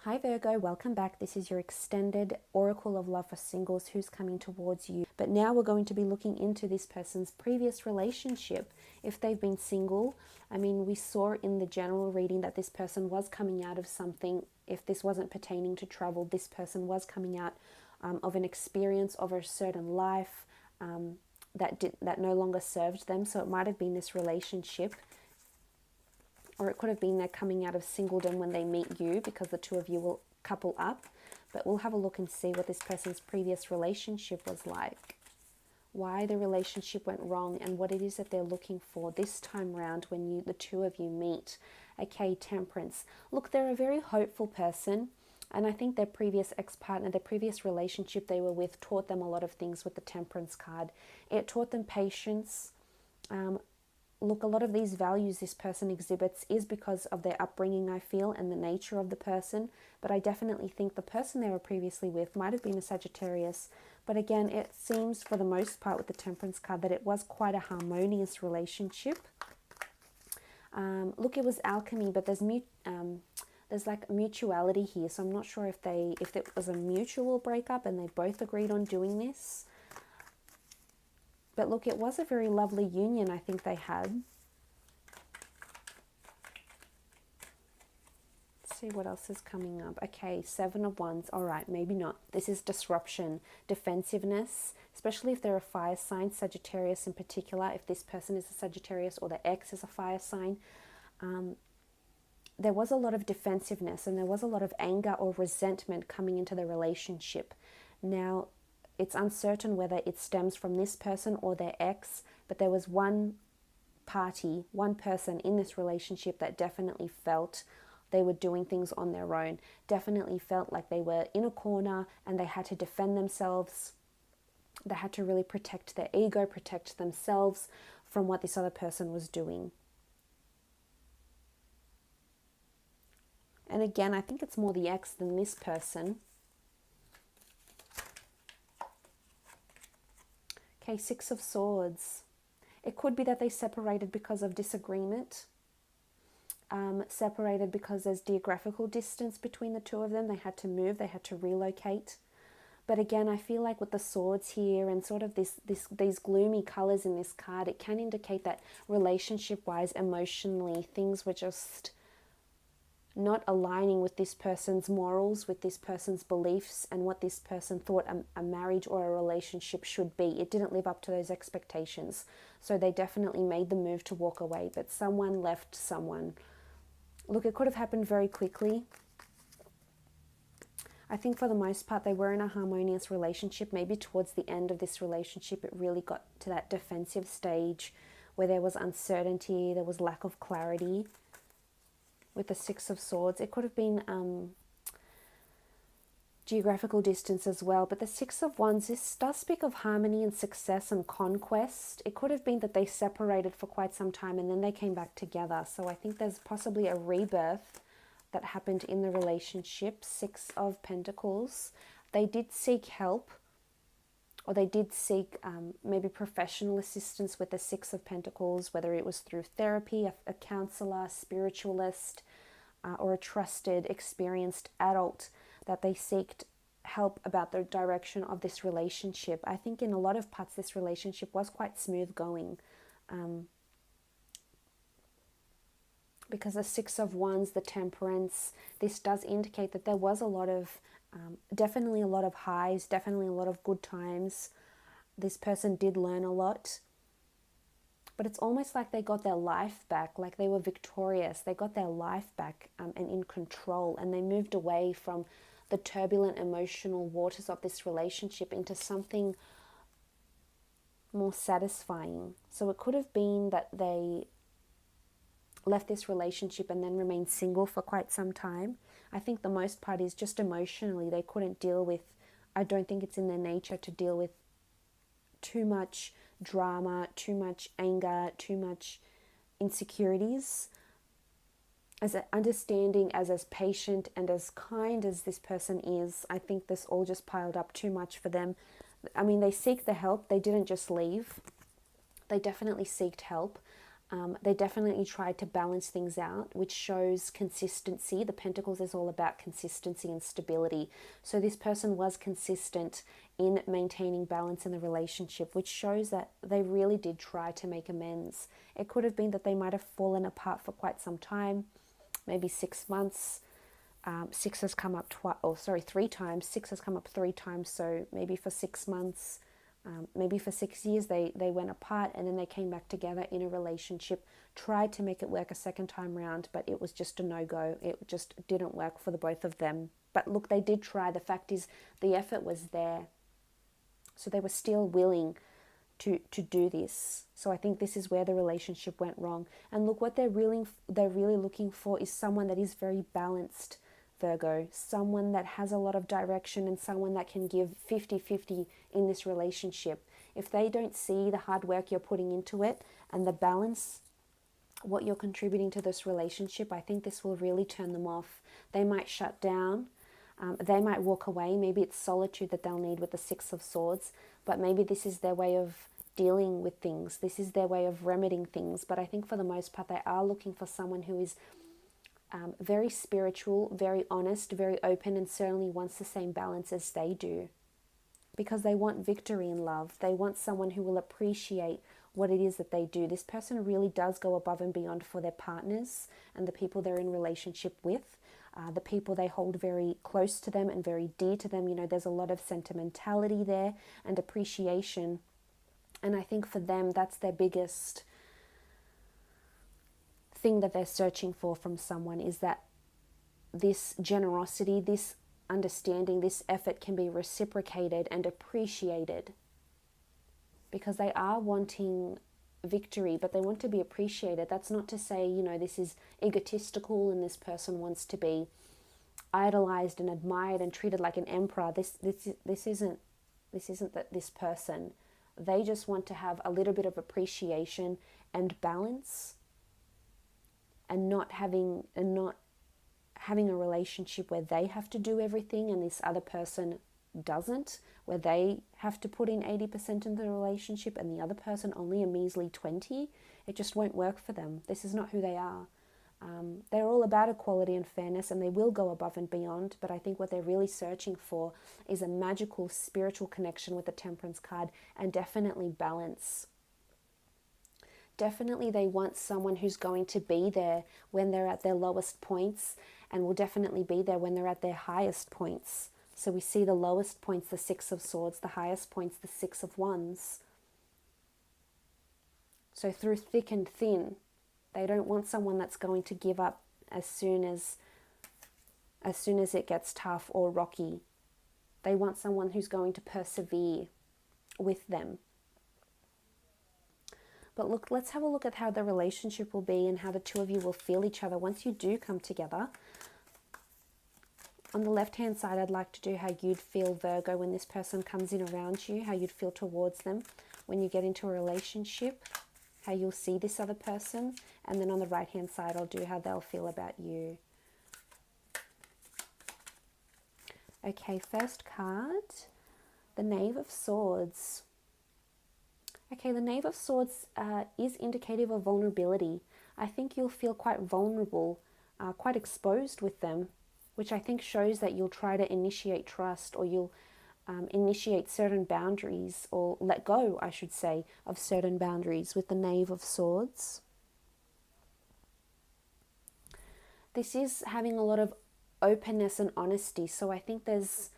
Hi Virgo, welcome back. This is your extended Oracle of Love for singles who's coming towards you. But now we're going to be looking into this person's previous relationship. If they've been single, we saw in the general reading that this person was coming out of something. If this wasn't pertaining to travel, this person was coming out of an experience of a certain life that no longer served them. So it might have been this relationship, or it could have been they're coming out of singledom when they meet you because the two of you will couple up. But we'll have a look and see what this person's previous relationship was like, why the relationship went wrong, and what it is that they're looking for this time round when the two of you meet. Okay, Temperance. Look, they're a very hopeful person, and I think their previous ex-partner, their previous relationship they were with, taught them a lot of things with the Temperance card. It taught them patience. Look, a lot of these values this person exhibits is because of their upbringing, I feel, and the nature of the person. But I definitely think the person they were previously with might have been a Sagittarius. But again, it seems for the most part with the Temperance card that it was quite a harmonious relationship. Look, it was alchemy, but there's like mutuality here. So I'm not sure if it was a mutual breakup and they both agreed on doing this. But look, it was a very lovely union I think they had. Let's see what else is coming up. Okay, Seven of Wands. All right, maybe not. This is disruption, defensiveness, especially if they're a fire sign, Sagittarius in particular. If this person is a Sagittarius or the ex is a fire sign, there was a lot of defensiveness and there was a lot of anger or resentment coming into the relationship. Now, it's uncertain whether it stems from this person or their ex, but there was one person in this relationship that definitely felt they were doing things on their own, definitely felt like they were in a corner and they had to defend themselves. They had to really protect their ego, protect themselves from what this other person was doing. And again, I think it's more the ex than this person. Okay, Six of Swords. It could be that they separated because of disagreement, separated because there's geographical distance between the two of them. They had to move, they had to relocate. But again, I feel like with the swords here and sort of these gloomy colors in this card, it can indicate that relationship-wise, emotionally, things were just not aligning with this person's morals, with this person's beliefs, and what this person thought a marriage or a relationship should be. It didn't live up to those expectations. So they definitely made the move to walk away, but someone left someone. Look, it could have happened very quickly. I think for the most part, they were in a harmonious relationship. Maybe towards the end of this relationship, it really got to that defensive stage where there was uncertainty, there was lack of clarity. With the Six of Swords, it could have been geographical distance as well. But the Six of Wands, this does speak of harmony and success and conquest. It could have been that they separated for quite some time and then they came back together. So I think there's possibly a rebirth that happened in the relationship. Six of Pentacles. They did seek help, or they did seek maybe professional assistance with the Six of Pentacles, whether it was through therapy, a counselor, spiritualist, or a trusted, experienced adult, that they sought help about the direction of this relationship. I think in a lot of parts this relationship was quite smooth going, because the Six of Wands, the Temperance, this does indicate that there was a lot of definitely a lot of highs, definitely a lot of good times. This person did learn a lot, but it's almost like they got their life back, like they were victorious. They got their life back and in control, and they moved away from the turbulent emotional waters of this relationship into something more satisfying. So it could have been that they left this relationship and then remained single for quite some time. I think the most part is just emotionally they couldn't deal with, I don't think it's in their nature to deal with too much drama, too much anger, too much insecurities. As understanding, as patient and as kind as this person is, I think this all just piled up too much for them. They seek the help. They didn't just leave. They definitely seeked help. They definitely tried to balance things out, which shows consistency. The Pentacles is all about consistency and stability. So this person was consistent in maintaining balance in the relationship, which shows that they really did try to make amends. It could have been that they might have fallen apart for quite some time, maybe 6 months. Six has come up 3 times. Six has come up 3 times. So maybe for 6 months, maybe for 6 years, they went apart and then they came back together in a relationship, tried to make it work a second time round, but it was just a no-go. It just didn't work for the both of them. But look, they did try. The fact is, the effort was there. So they were still willing to do this. So I think this is where the relationship went wrong. And look, what they're really looking for is someone that is very balanced, Virgo, someone that has a lot of direction and someone that can give 50-50 in this relationship. If they don't see the hard work you're putting into it and the balance, what you're contributing to this relationship, I think this will really turn them off. They might shut down. They might walk away. Maybe it's solitude that they'll need with the Six of Swords, but maybe this is their way of dealing with things. This is their way of remedying things. But I think for the most part, they are looking for someone who is very spiritual, very honest, very open, and certainly wants the same balance as they do. Because they want victory in love. They want someone who will appreciate what it is that they do. This person really does go above and beyond for their partners and the people they're in relationship with, the people they hold very close to them and very dear to them. You know, there's a lot of sentimentality there and appreciation. And I think for them, that's their biggest thing that they're searching for from someone, is that this generosity, this understanding, this effort can be reciprocated and appreciated, because they are wanting victory, but they want to be appreciated. That's not to say, you know, this is egotistical and this person wants to be idolized and admired and treated like an emperor. This isn't this person. They just want to have a little bit of appreciation and balance, and not having a relationship where they have to do everything and this other person doesn't, where they have to put in 80% into the relationship and the other person only a measly 20. It just won't work for them. This is not who they are. They're all about equality and fairness, and they will go above and beyond, but I think what they're really searching for is a magical spiritual connection with the Temperance card, and definitely balance. Definitely they want someone who's going to be there when they're at their lowest points, and will definitely be there when they're at their highest points. So we see the lowest points, the Six of Swords, the highest points, the Six of Wands. So through thick and thin, they don't want someone that's going to give up as soon as it gets tough or rocky. They want someone who's going to persevere with them. But look, let's have a look at how the relationship will be and how the two of you will feel each other once you do come together. On the left-hand side, I'd like to do how you'd feel, Virgo, when this person comes in around you, how you'd feel towards them when you get into a relationship, how you'll see this other person. And then on the right-hand side, I'll do how they'll feel about you. Okay, first card, the Knave of Swords. Okay, the Knave of Swords is indicative of vulnerability. I think you'll feel quite vulnerable, quite exposed with them, which I think shows that you'll try to initiate trust, or you'll initiate certain boundaries, or let go, I should say, of certain boundaries with the Knave of Swords. This is having a lot of openness and honesty, so I think there's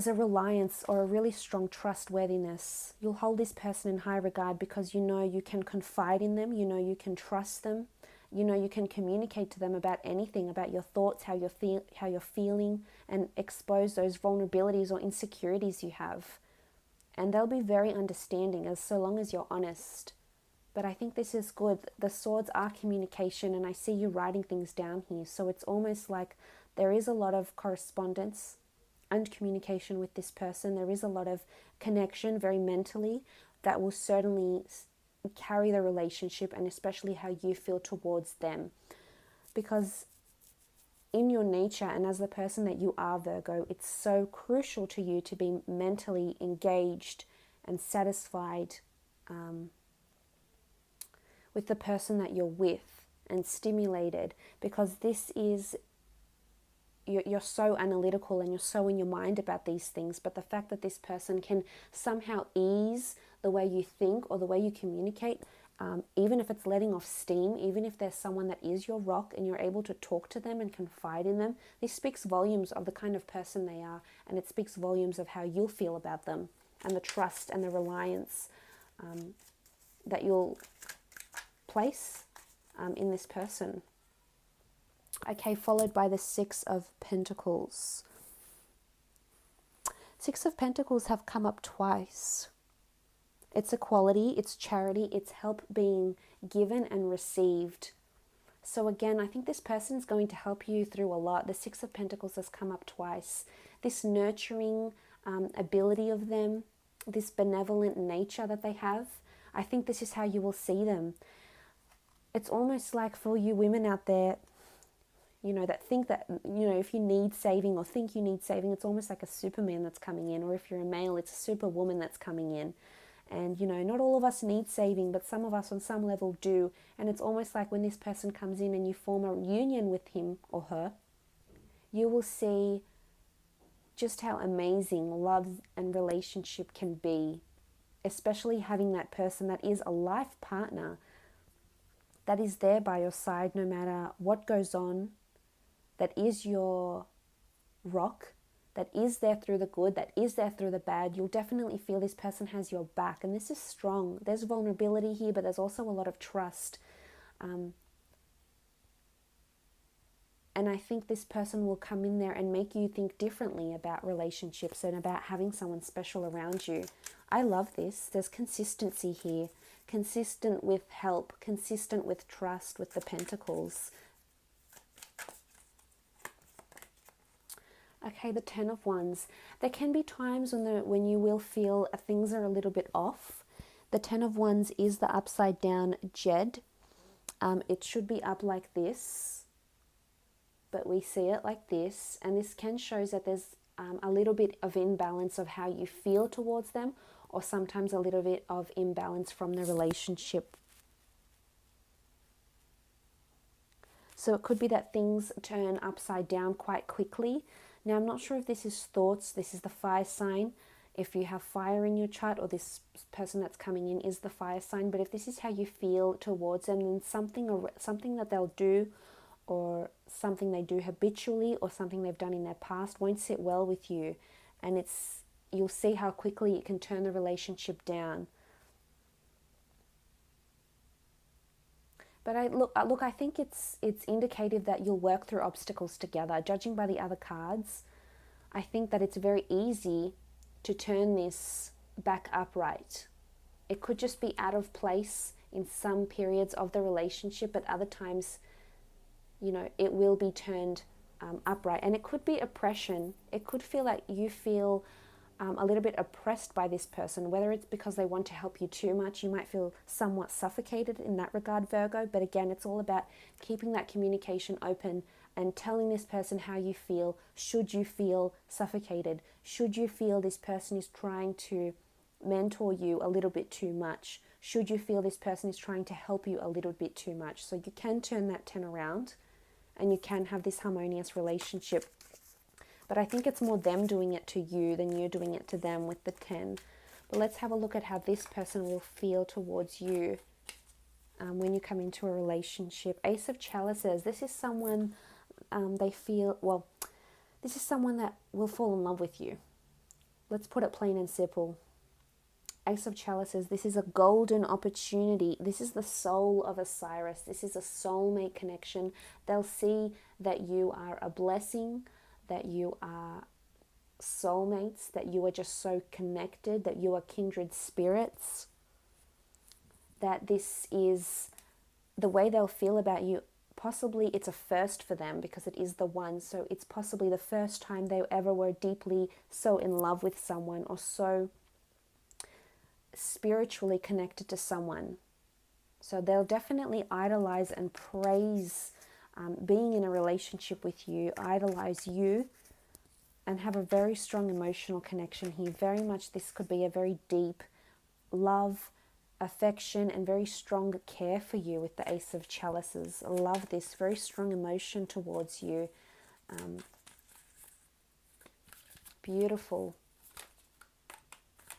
a reliance or a really strong trustworthiness. You'll hold this person in high regard because you know you can confide in them, you know you can trust them, you know you can communicate to them about anything, about your thoughts, how you're feeling, and expose those vulnerabilities or insecurities you have. And they'll be very understanding, as so long as you're honest. But I think this is good. The swords are communication, and I see you writing things down here. So it's almost like there is a lot of correspondence and communication with this person. There is a lot of connection, very mentally, that will certainly carry the relationship, and especially how you feel towards them. Because in your nature, and as the person that you are, Virgo, it's so crucial to you to be mentally engaged and satisfied with the person that you're with and stimulated, because this is, you're so analytical and you're so in your mind about these things, but the fact that this person can somehow ease the way you think or the way you communicate, even if it's letting off steam, even if there's someone that is your rock and you're able to talk to them and confide in them, this speaks volumes of the kind of person they are, and it speaks volumes of how you'll feel about them and the trust and the reliance that you'll place in this person. Okay, followed by the Six of Pentacles. Six of Pentacles have come up twice. It's equality, it's charity, it's help being given and received. So again, I think this person is going to help you through a lot. The Six of Pentacles has come up twice. This nurturing ability of them, this benevolent nature that they have, I think this is how you will see them. It's almost like for you women out there, you know, that think that, you know, if you need saving or think you need saving, it's almost like a Superman that's coming in. Or if you're a male, it's a Superwoman that's coming in. And, you know, not all of us need saving, but some of us on some level do. And it's almost like when this person comes in and you form a union with him or her, you will see just how amazing love and relationship can be, especially having that person that is a life partner, that is there by your side no matter what goes on, that is your rock, that is there through the good, that is there through the bad. You'll definitely feel this person has your back, and this is strong. There's vulnerability here, but there's also a lot of trust. And I think this person will come in there and make you think differently about relationships and about having someone special around you. I love this. There's consistency here. Consistent with help, consistent with trust, with the Pentacles. Okay, the Ten of Wands. There can be times when you will feel things are a little bit off. The Ten of Wands is the upside down Jed. It should be up like this, but we see it like this. And this can show that there's a little bit of imbalance of how you feel towards them, or sometimes a little bit of imbalance from the relationship. So it could be that things turn upside down quite quickly. Now, I'm not sure if this is thoughts, this is the fire sign. If you have fire in your chart, or this person that's coming in is the fire sign, but if this is how you feel towards them, then something that they'll do, or something they do habitually, or something they've done in their past won't sit well with you. And you'll see how quickly it can turn the relationship down. But I think it's indicative that you'll work through obstacles together. Judging by the other cards, I think that it's very easy to turn this back upright. It could just be out of place in some periods of the relationship, but other times, you know, it will be turned upright. And it could be oppression. It could feel like you feel a little bit oppressed by this person, whether it's because they want to help you too much. You might feel somewhat suffocated in that regard, Virgo. But again, it's all about keeping that communication open and telling this person how you feel. Should you feel suffocated? Should you feel this person is trying to mentor you a little bit too much? Should you feel this person is trying to help you a little bit too much? So you can turn that 10 around and you can have this harmonious relationship. But I think it's more them doing it to you than you doing it to them with the 10. But let's have a look at how this person will feel towards you when you come into a relationship. Ace of Chalices. This is someone this is someone that will fall in love with you. Let's put it plain and simple. Ace of Chalices. This is a golden opportunity. This is the soul of Osiris. This is a soulmate connection. They'll see that you are a blessing, that you are soulmates, that you are just so connected, that you are kindred spirits, that this is the way they'll feel about you. Possibly it's a first for them because it is the one, so it's possibly the first time they ever were deeply so in love with someone or so spiritually connected to someone. So they'll definitely idolize and praise being in a relationship with you, idolize you, and have a very strong emotional connection here. Very much this could be a very deep love affection and very strong care for you with the Ace of Chalices. I love this. Very strong emotion towards you. Beautiful.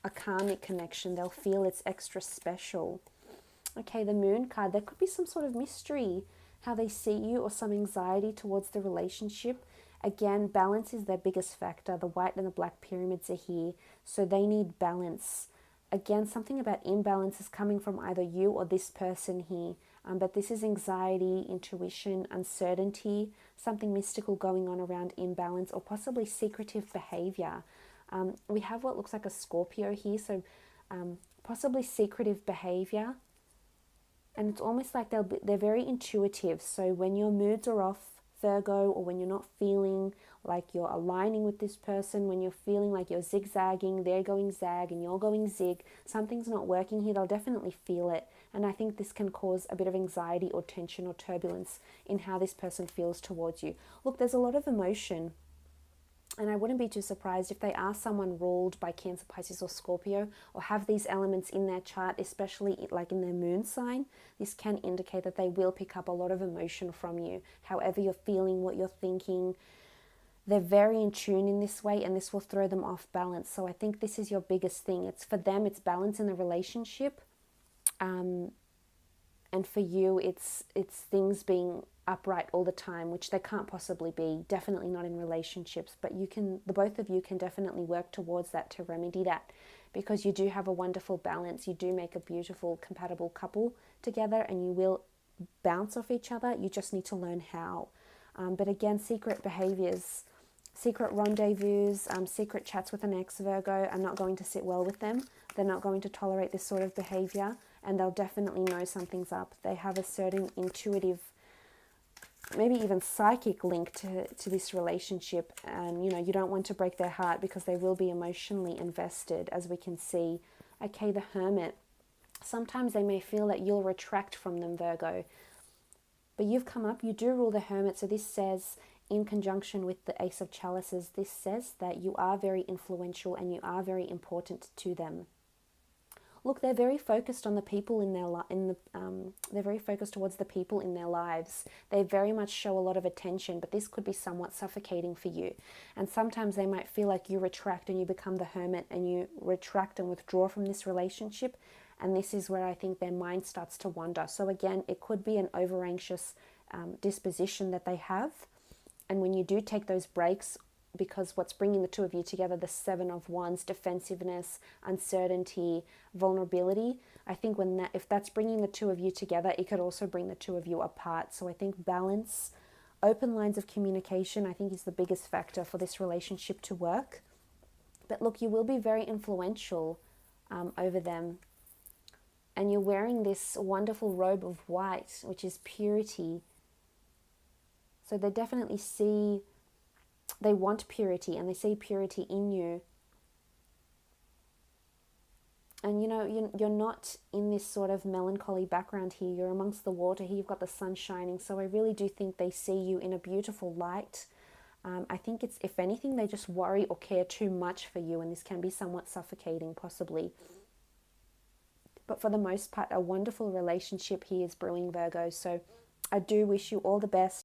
A karmic connection. They'll feel it's extra special. Okay, the Moon card. There could be some sort of mystery how they see you, or some anxiety towards the relationship. Again, balance is their biggest factor. The white and the black pyramids are here, so they need balance. Again, something about imbalance is coming from either you or this person here. But this is anxiety, intuition, uncertainty, something mystical going on around imbalance, or possibly secretive behavior. We have what looks like a Scorpio here, so possibly secretive behavior. And it's almost like they're very intuitive. So when your moods are off, Virgo, or when you're not feeling like you're aligning with this person, when you're feeling like you're zigzagging, they're going zag and you're going zig, something's not working here, they'll definitely feel it. And I think this can cause a bit of anxiety or tension or turbulence in how this person feels towards you. Look, there's a lot of emotion. And I wouldn't be too surprised if they are someone ruled by Cancer, Pisces or Scorpio, or have these elements in their chart, especially like in their moon sign. This can indicate that they will pick up a lot of emotion from you. However you're feeling, what you're thinking, they're very in tune in this way, and this will throw them off balance. So I think this is your biggest thing. It's for them, it's balance in the relationship. And for you, it's things being upright all the time, which they can't possibly be, definitely not in relationships, but the both of you can definitely work towards that, to remedy that, because you do have a wonderful balance. You do make a beautiful compatible couple together, and you will bounce off each other. You just need to learn how. But again, secret behaviors, secret rendezvous, secret chats with an ex, Virgo, are not going to sit well with them. They're not going to tolerate this sort of behavior, and they'll definitely know something's up. They have a certain intuitive, maybe even psychic link to this relationship, and you don't want to break their heart, because they will be emotionally invested, as we can see. Okay, the Hermit. Sometimes they may feel that you'll retract from them, Virgo, but you've come up, you do rule the Hermit, so this says, in conjunction with the Ace of Chalices, this says that you are very influential and you are very important to them. Look, they're very focused on the people in their they're very focused towards the people in their lives. They very much show a lot of attention, but this could be somewhat suffocating for you. And sometimes they might feel like you retract and you become the Hermit, and you retract and withdraw from this relationship. And this is where I think their mind starts to wander. So again, it could be an over anxious disposition that they have. And when you do take those breaks, because what's bringing the two of you together, the Seven of Wands, defensiveness, uncertainty, vulnerability, I think if that's bringing the two of you together, it could also bring the two of you apart. So I think balance, open lines of communication, I think is the biggest factor for this relationship to work. But look, you will be very influential over them. And you're wearing this wonderful robe of white, which is purity. So they definitely they want purity, and they see purity in you. And you're not in this sort of melancholy background here. You're amongst the water here. You've got the sun shining. So I really do think they see you in a beautiful light. I think it's, if anything, they just worry or care too much for you, and this can be somewhat suffocating, possibly. But for the most part, a wonderful relationship here is brewing, Virgo. So I do wish you all the best.